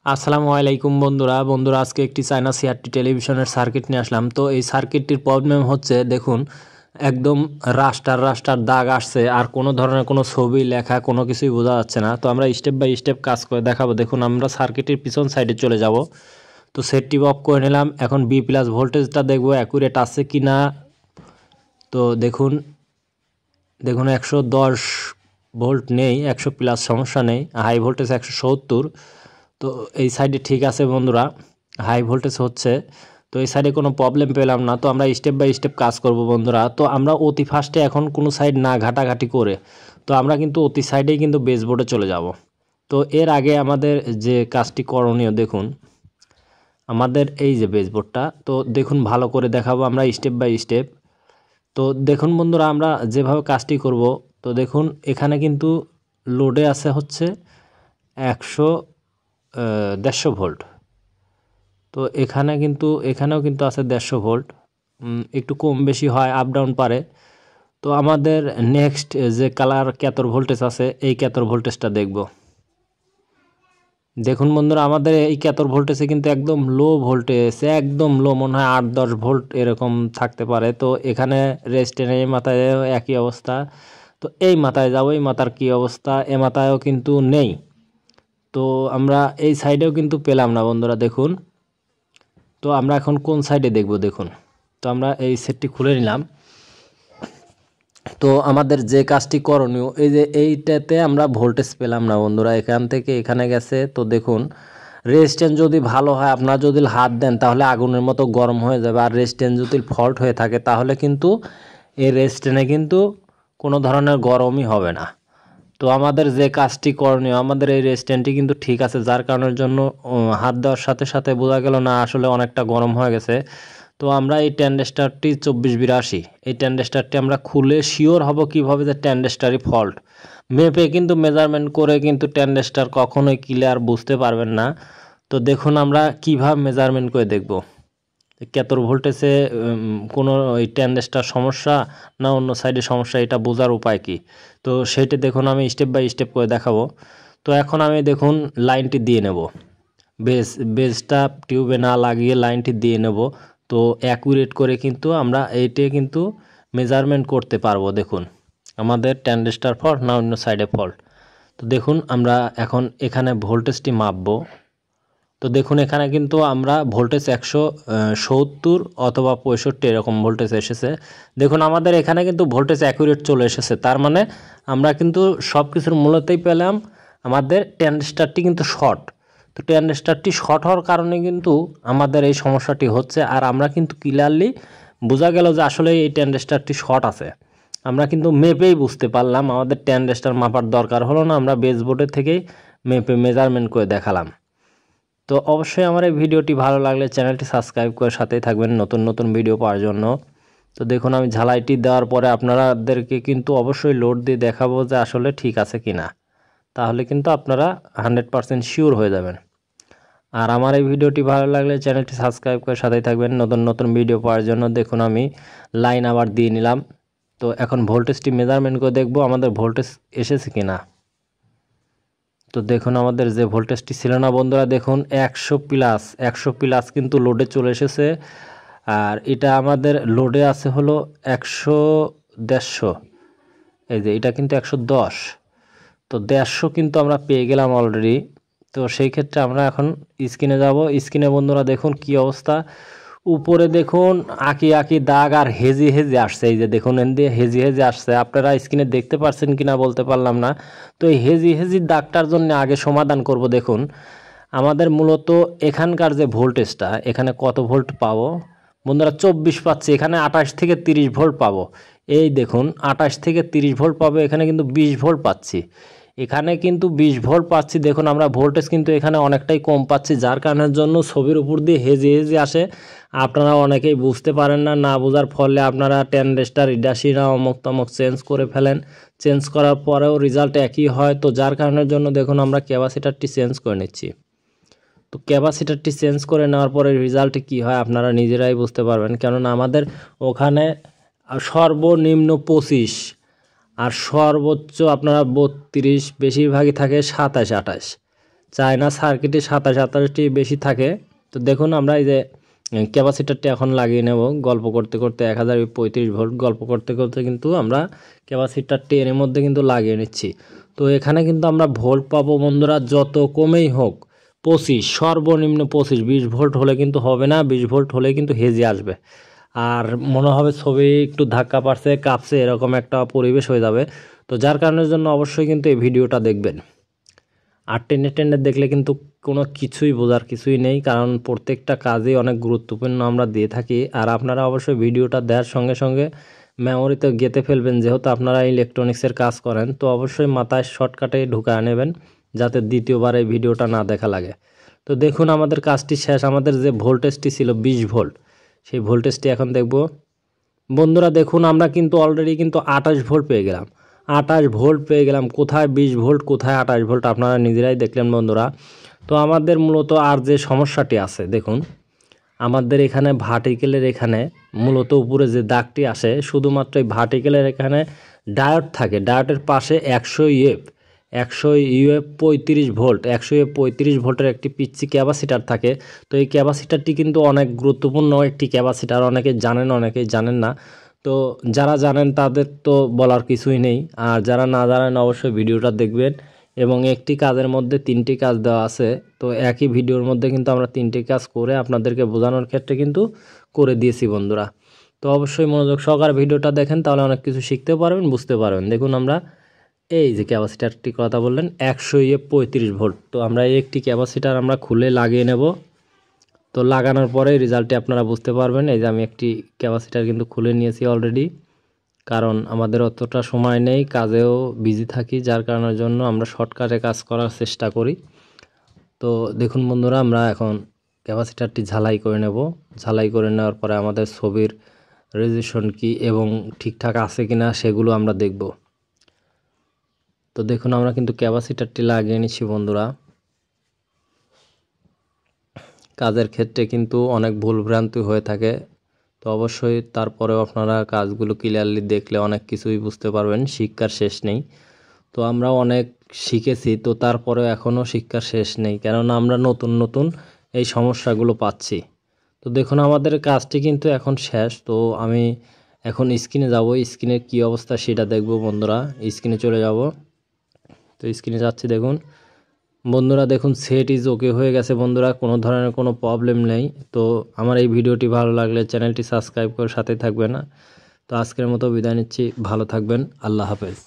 আসসালামু আলাইকুম বন্ধুরা আজকে একটি চায়না সিআরটি টেলিভিশনের সার্কিট নিয়ে আসলাম। তো এই সার্কিটটির প্রবলেম হচ্ছে, দেখুন একদম রাস্টার দাগ আসছে, আর কোনো ধরনের কোনো ছবি লেখা কোনো কিছুই বোঝা যাচ্ছে না। তো আমরা স্টেপ বাই স্টেপ কাজ করে দেখাবো। দেখুন আমরা সার্কিটের পিছন সাইডে চলে যাব। তো সেটটি অফ করে নিলাম। এখন বি প্লাস ভোল্টেজটা দেখবো অ্যাকুরেট আছে কি না। তো দেখুন 110 ভোল্ট নেই, 100 প্লাস সমস্যা নেই, হাই ভোল্টেজ 170। তো এই সাইডে ঠিক আছে বন্ধুরা, হাই ভোল্টেজ হচ্ছে। তো এই সাইডে কোনো প্রবলেম পেলাম না। তো আমরা স্টেপ বাই স্টেপ কাজ করব বন্ধুরা। তো আমরা অতি ফার্স্টে এখন কোনো সাইড না ঘাটাঘাটি করে, তো আমরা কিন্তু অতি সাইডেই কিন্তু বেসবোর্ডে চলে যাব। তো এর আগে আমাদের যে কাজটি করণীয়, দেখুন আমাদের এই যে বেসবোর্ডটা, তো দেখুন ভালো করে দেখাবো আমরা স্টেপ বাই স্টেপ। তো দেখুন বন্ধুরা, আমরা যেভাবে কাজটি করব, তো দেখুন এখানে কিন্তু লোডে আছে হচ্ছে 150 ভোল্ট। তো এখানেও কিন্তু আছে 150 ভোল্ট, একটু কম বেশি হয়, আপ ডাউন পারে। তো আমাদের নেক্সট যে কালার ক্যাথোড ভোল্টেজ আছে, এই ক্যাথোড ভোল্টেজটা দেখব। দেখুন বন্ধুরা, আমাদের এই ক্যাথোড ভোল্টেজে কিন্তু একদম লো ভোল্টেজ, একদম লো, মনে হয় 8-10 ভোল্ট এরকম থাকতে পারে। তো এখানে রেজিস্ট্যান্স এই মাথায় একই অবস্থা। তো এই মাথায় যাবো, এই মাথার কী অবস্থা, এ মাথায়ও কিন্তু নেই। তো আমরা এই সাইডেও কিন্তু পেলাম না বন্ধুরা, দেখুন। তো আমরা এখন কোন সাইডে দেখব, দেখুন। তো আমরা এই সেটটি খুলে নিলাম। তো আমাদের যে কাজটি করণীয়, এই যে এইটাতে আমরা ভোল্টেজ পেলাম না বন্ধুরা, এখান থেকে এখানে গেছে। তো দেখুন রেজিস্ট্যান্স যদি ভালো হয়, আপনারা যদি হাত দেন তাহলে আগুনের মতো গরম হয়ে যাবে। আর রেজিস্ট্যান্স যদি ফল্ট হয়ে থাকে তাহলে কিন্তু এই রেজিস্ট্যান্সে কিন্তু কোনো ধরনের গরমই হবে না। তো আমাদের যে কাজটি করণীয়, আমাদের এই রেজিস্ট্যান্সটি কিন্তু ঠিক আছে, যার কারণের জন্য হাত দেওয়ার সাথে সাথে বোঝা গেল না আসলে অনেকটা গরম হয়ে গেছে। তো আমরা এই ট্যান্ডেস্টারটি 2482, এই ট্যান্ডেস্টারটি আমরা খুলে শিওর হব কিভাবে যে ট্যান্ডেস্টারই ফল্ট। মেপে কিন্তু মেজারমেন্ট করে কিন্তু ট্যান্ডেস্টার কখনোই ক্লিয়ার বুঝতে পারবেন না। তো দেখুন আমরা কিভাবে মেজারমেন্ট করে দেখব ক্যাথোড ভোল্টেজে কোনো ওই ট্যান্ডেস্টার সমস্যা না অন্য সাইডে সমস্যা, এটা বোঝার উপায় কি। তো সেইটা দেখুন আমি স্টেপ বাই স্টেপ করে দেখাবো। তো এখন আমি দেখুন লাইনটি দিয়ে নেব, বেসটা টিউবে না লাগিয়ে লাইনটি দিয়ে নেব। তো অ্যাকুরেট করে কিন্তু আমরা এইটা কিন্তু মেজারমেন্ট করতে পারবো। দেখুন আমাদের ট্যান্ডেস্টার ফল্ট না অন্য সাইডে ফল্ট। তো দেখুন আমরা এখন এখানে ভোল্টেজটি মাপবো। তো দেখুন এখানে কিন্তু আমরা ভোল্টেজ 170 অথবা 65 এরকম ভোল্টেজ এসেছে। দেখুন আমাদের এখানে কিন্তু ভোল্টেজ অ্যাকুরেট চলে এসেছে, তার মানে আমরা কিন্তু সব কিছুর মূলতেই পেলাম আমাদের ট্যান্ডেস্টারটি কিন্তু শর্ট। তো ট্যান্ডেস্টারটি শর্ট হওয়ার কারণে কিন্তু আমাদের এই সমস্যাটি হচ্ছে। আর আমরা কিন্তু ক্লিয়ারলি বোঝা গেল যে আসলে এই ট্যান্ডেস্টারটি শর্ট আছে। আমরা কিন্তু মেপেই বুঝতে পারলাম, আমাদের ট্যান্ডেস্টার মাপার দরকার হলো না, আমরা বেসবোর্ডের থেকেই মেপে মেজারমেন্ট করে দেখালাম। তো অবশ্যই আমার এই ভিডিওটি ভালো লাগলে চ্যানেলটি সাবস্ক্রাইব করে সাথেই থাকবেন নতুন নতুন ভিডিও পাওয়ার জন্য। তো দেখুন আমি ঝালাইটি দেওয়ার পরে আপনাদেরকে কিন্তু অবশ্যই লোড দিয়ে দেখাবো যে আসলে ঠিক আছে কি না, তাহলে কিন্তু আপনারা 100% শিওর হয়ে যাবেন। আর আমার এই ভিডিওটি ভালো লাগলে চ্যানেলটি সাবস্ক্রাইব করে সাথেই থাকবেন নতুন নতুন ভিডিও পাওয়ার জন্য। দেখুন আমি লাইন আবার দিয়ে নিলাম। তো এখন ভোল্টেজটি মেজারমেন্ট করে দেখব আমাদের ভোল্টেজ এসেছে কি না। তো দেখুন আমাদের যে ভোল্টেজটি ছিল না বন্ধুরা, দেখুন 100 প্লাস কিন্তু লোডে চলে এসেছে। আর এটা আমাদের লোডে আছে হলো 150, এই যে এটা কিন্তু 110। তো 150 কিন্তু আমরা পেয়ে গেলাম অলরেডি। তো সেই ক্ষেত্রে আমরা এখন স্ক্রিনে যাব। স্ক্রিনে বন্ধুরা দেখুন কি অবস্থা, উপরে দেখুন আঁকি দাগ আর হেজি আসছে। এই যে দেখুন এন দিয়ে হেজি আসছে, আপনারা স্ক্রিনে দেখতে পাচ্ছেন কিনা বলতে পারলাম না। তো এই হেজির দাগটার জন্য আগে সমাধান করব। দেখুন আমাদের মূলত এখানকার যে ভোল্টেজটা, এখানে কত ভোল্ট পাবো বন্ধুরা, 24 পাচ্ছি, এখানে 28 থেকে 30 ভোল্ট পাবো। এই দেখুন 28 থেকে 30 ভোল্ট পাবো, এখানে কিন্তু 20 ভোল্ট পাচ্ছি, এখানে কিন্তু 20 ভোল্ট পাচ্ছি। দেখুন আমরা ভোল্টেজ কিন্তু এখানে অনেকটাই কম পাচ্ছি, যার কারণের জন্য ছবির উপর দিয়ে হেজি আসে। আপনারা অনেকেই বুঝতে পারেন না, না বোঝার ফলে আপনারা ট্যান্ডেস্টার ইডাসিরা অমুক তমক চেঞ্জ করে ফেলেন, চেঞ্জ করার পরেও রেজাল্ট একই হয়। তো যার কারণের জন্য দেখুন আমরা ক্যাপাসিটারটি চেঞ্জ করে নিচ্ছি। তো ক্যাপাসিটারটি চেঞ্জ করে নেওয়ার পরে রেজাল্ট কি হয় আপনারা নিজেরাই বুঝতে পারবেন, কেননা আমাদের ওখানে সর্বনিম্ন 25 আর সর্বোচ্চ আপনারা 32, বেশিরভাগই থাকে 27-28। চায়না সার্কিটে 27-28টি বেশি থাকে। তো দেখুন আমরা এই যে ক্যাপাসিটারটি এখন লাগিয়ে নেব গল্প করতে করতে 1035 ভোল্ট গল্প করতে করতে কিন্তু আমরা ক্যাপাসিটারটি এর মধ্যে কিন্তু লাগিয়ে নিচ্ছি। তো এখানে কিন্তু আমরা ভোল্ট পাবো বন্ধুরা যত কমেই হোক 25, সর্বনিম্ন 25। 20 ভোল্ট হলে কিন্তু হবে না, 20 ভোল্ট হলে কিন্তু হেজে আসবে আর মনে হবে ছবি একটু ধাক্কা পাচ্ছে কাঁপছে এরকম একটা পরিবেশ হয়ে যাবে। তো যার কারণের জন্য অবশ্যই কিন্তু এই ভিডিওটা দেখবেন। আর টেনে দেখলে কিন্তু কোনো কিছুই বোঝার কিছুই নেই, কারণ প্রত্যেকটা কাজই অনেক গুরুত্বপূর্ণ আমরা দিয়ে থাকি। আর আপনারা অবশ্যই ভিডিওটা দেওয়ার সঙ্গে সঙ্গে মেমোরিতে গেঁথে ফেলবেন, যেহেতু আপনারা ইলেকট্রনিক্সের কাজ করেন। তো অবশ্যই মাথায় শর্টকাটে ঢুকায় নেবেন যাতে দ্বিতীয়বার এই ভিডিওটা না দেখা লাগে। তো দেখুন আমাদের কাজটি শেষ। আমাদের যে ভোল্টেজটি ছিল 20 ভোল্ট, সেই ভোল্টেজটি এখন দেখব বন্ধুরা। দেখুন আমরা কিন্তু অলরেডি কিন্তু 28 ভোল্ট পেয়ে গেলাম। 28 ভোল্ট পেয়ে গেলাম। কোথায় 20 ভোল্ট, কোথায় 28 ভোল্ট আপনারা নিজেরাই দেখলেন বন্ধুরা। তো আমাদের মূলত আর যে সমস্যাটি আছে দেখুন, আমাদের এখানে ভার্টিক্যালের এখানে মূলত উপরে যে দাগটি আসে শুধুমাত্র এই ভার্টিক্যালের এখানে ডায়োড থাকে। ডায়োডের পাশে 100 ইউএফ 35 ভোল্ট 100 ইউএফ 35 ভোল্টের একটি পিচ্ছি ক্যাপাসিটার থাকে। তো এই ক্যাপাসিটারটি কিন্তু অনেক গুরুত্বপূর্ণ একটি ক্যাপাসিটার, অনেকে জানেন অনেকেই জানেন না। তো যারা জানেন তাদের তো বলার কিছুই নেই, আর যারা না জানেন অবশ্যই ভিডিওটা দেখবেন। এবং একটি কাজের মধ্যে 3টি কাজ দেওয়া আছে। তো একই ভিডিওর মধ্যে কিন্তু আমরা 3টি কাজ করে আপনাদেরকে বোঝানোর ক্ষেত্রে কিন্তু করে দিয়েছি বন্ধুরা। তো অবশ্যই মনোযোগ সহকারে ভিডিওটা দেখেন, তাহলে অনেক কিছু শিখতে পারবেন, বুঝতে পারবেন। দেখুন আমরা এই যে ক্যাপাসিটারটি কথা বললেন 100 ইউএফ 35 ভোল্ট। তো আমরা এই একটি ক্যাপাসিটার আমরা খুলে লাগিয়ে নেব। তো লাগানোর পরে রেজাল্টটি আপনারা বুঝতে পারবেন। এই যে আমি একটি ক্যাপাসিটার কিন্তু খুলে নিয়েছি অলরেডি, কারণ আমাদের অতটা সময় নেই, কাজেও বিজি থাকি, যার কারণের জন্য আমরা শর্টকাটে কাজ করার চেষ্টা করি। তো দেখুন বন্ধুরা আমরা এখন ক্যাপাসিটারটি ঝালাই করে নেব। ঝালাই করে নেওয়ার পরে আমাদের ছবির রেজোলিউশন কি এবং ঠিকঠাক আছে কিনা সেগুলো আমরা দেখব। তো দেখুন আমরা কিন্তু ক্যাপাসিটারটি লাগিয়ে নিচ্ছি বন্ধুরা। কাজের ক্ষেত্রে কিন্তু অনেক ভুলভ্রান্তি হয়ে থাকে। তো অবশ্যই তারপরেও আপনারা কাজগুলো ক্লিয়ারলি দেখলে অনেক কিছুই বুঝতে পারবেন। শিক্ষার শেষ নেই। তো আমরা অনেক শিখেছি, তো তারপরেও এখনও শিক্ষার শেষ নেই, কেননা আমরা নতুন নতুন এই সমস্যাগুলো পাচ্ছি। তো দেখুন আমাদের কাজটি কিন্তু এখন শেষ। তো আমি এখন স্ক্রিনে যাব, স্ক্রিনের কী অবস্থা সেটা দেখব বন্ধুরা। স্ক্রিনে চলে যাব। তো স্ক্রিনে যাচ্ছি। দেখুন বন্ধুরা, দেখুন সেট ইজ ওকে হয়ে গেছে বন্ধুরা, কোনো ধরনের কোনো প্রবলেম নেই। তো আমার এই ভিডিওটি ভালো লাগলে চ্যানেলটি সাবস্ক্রাইব করে সাথে থাকবেন। তো আজকের মতো বিদায় নিচ্ছি, ভালো থাকবেন, আল্লাহ হাফেজ।